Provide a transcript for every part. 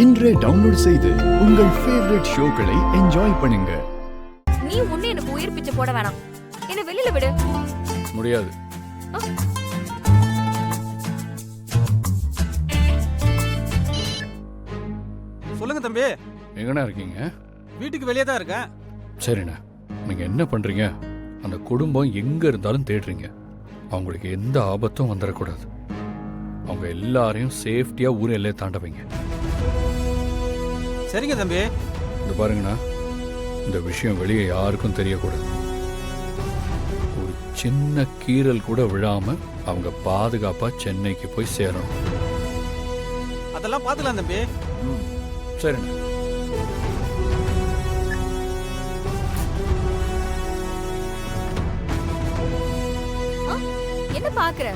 இன்றே டவுன்லோட் செய்து உங்கள் ஃபேவரட் ஷோக்களை என்ஜாய் பண்ணுங்க. நீ ஒண்ணு எனக்கு உயிர் பிச்சை போட வேணாம், என்ன வெளியில விடு. முடியாது. சொல்லுங்க தம்பி. எங்கண்ணா இருக்கீங்க? வீட்டுக்கு வெளியே தான் இருக்கேன். சரிண்ணா, நீங்க என்ன பண்றீங்க? அந்த குடும்பம் எங்க இருந்தாலும் தேடுறீங்க. அவங்களுக்கு எந்த ஆபத்தும் வந்துடக்கூடாது. அவங்க எல்லாரையும் சேஃப்டியா ஊர் எல்லையை தாண்ட வைங்க. சரிங்க தம்பி. இந்த பாருங்கண்ணா, இந்த விஷயம் வெளியே யாருக்கும் தெரியக்கூடாது. ஒரு சின்ன கீறல் கூட விழாம அவங்க பாதுகாப்பா சென்னைக்கு போய் சேரணும். அதெல்லாம் பாத்துக்கலாம் தம்பி. சரிண்ணா. என்ன பாக்குற?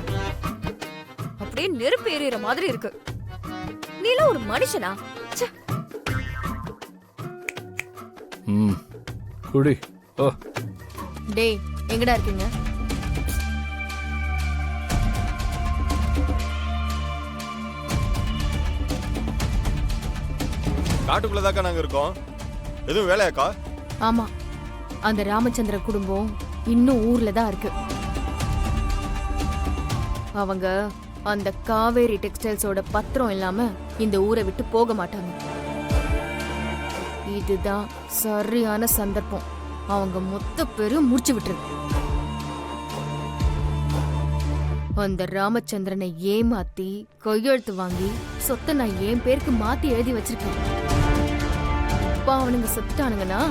அப்படியே நெருப்பு எறிகிற மாதிரி இருக்கு. நீலாம் ஒரு மனுஷனா? குடி. ஓ டேய், எங்கடா இருக்கீங்க? காட்டுக்குள்ளதாக்கா நாங்க இருக்கோம். எதுவும் வேலையாக்கா? ஆமா, அந்த ராமச்சந்திர குடும்பம் இன்னும் ஊர்ல தான் இருக்கு. அவங்க அந்த காவேரி டெக்ஸ்டைல்ஸோட பத்திரம் இல்லாம இந்த ஊரை விட்டு போக மாட்டாங்க. இதுதான் சரியான சந்தர்ப்பம். அவங்க மொத்த பேரும் முடிச்சு விட்டுரு. அந்த ராமச்சந்திரனை ஏமாத்தி கையெழுத்து வாங்கி சொத்தை நான் என் பேருக்கு மாத்தி எழுதி வச்சிருக்கேன். அப்பா அவனுங்க செத்துட்டானுங்கன்னா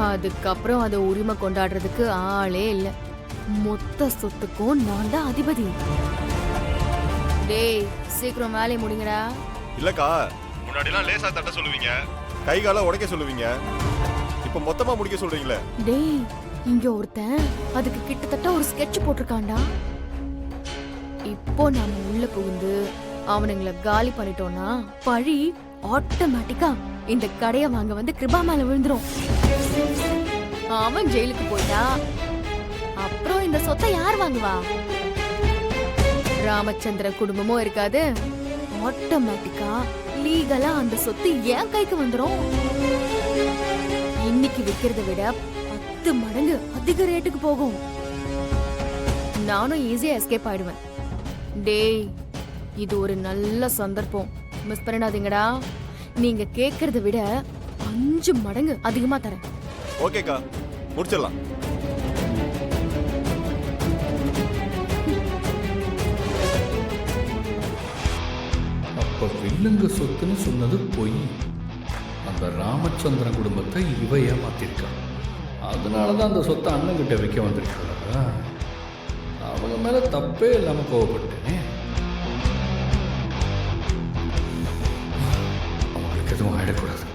அதுக்கப்புறம் அதை உரிமை கொண்டாடுறதுக்கு ஆளே இல்லை. மொத்த சொத்துக்கும் நான் தான் அதிபதி. டேய், சீக்கிரம் வேலையை முடிங்கடா. இல்லக்கா, முன்னாடிலாம் லேசா தட்ட சொல்லுவீங்க, கை கால உடைக்க சொல்லுவீங்க. இப்ப மொத்தமா முடிக்க சொல்றீங்களே. டேய், இங்க ஒருத்தன் அதுக்கு கிட்டத்தட்ட ஒரு ஸ்கெட்ச் போட்டிருக்கான்டா. இப்போ நாம உள்ள புகுந்து அவனுங்களை காலி பண்ணிட்டோம்னா பழி ஆட்டோமேட்டிக்கா இந்த கடைய வாங்க வந்து கிருபா மேல விழுந்துரும். அவன் ஜெயிலுக்கு போயிட்டா அப்புறம் இந்த சொத்தை யார் வாங்குவா? ராமச்சந்திர குடும்பமும் இருக்காது. ஆட்டோமேட்டிக்கா லீகலா அந்த சொத்து என் கைக்கு வந்துரும். இன்னைக்கு விக்கிறத விட 10 மடங்கு அதிக ரேட்டுக்கு போகும். நானும் ஈஸியா எஸ்கேப் ஆயிடுவேன். டேய், இது ஒரு நல்ல சந்தர்ப்பம், மிஸ் பண்ணிடாதீங்கடா. நீங்க கேக்குறத விட 5 மடங்கு அதிகமா தரேன். ஓகேக்கா, முடிச்சிடலாம். அப்ப வில்லுங்க சொத்துன்னு சொன்னது பொய். அந்த ராமச்சந்திரன் குடும்பத்தை இவ ஏமாத்திருக்கா. அதனாலதான் அந்த சொத்தை அண்ணன் கிட்ட வைக்க வந்திருக்கா. அவங்க மேல தப்பே இல்லாம கோவப்பட்டேனே. அவங்களுக்கு எதுவும் ஆயிடக்கூடாது.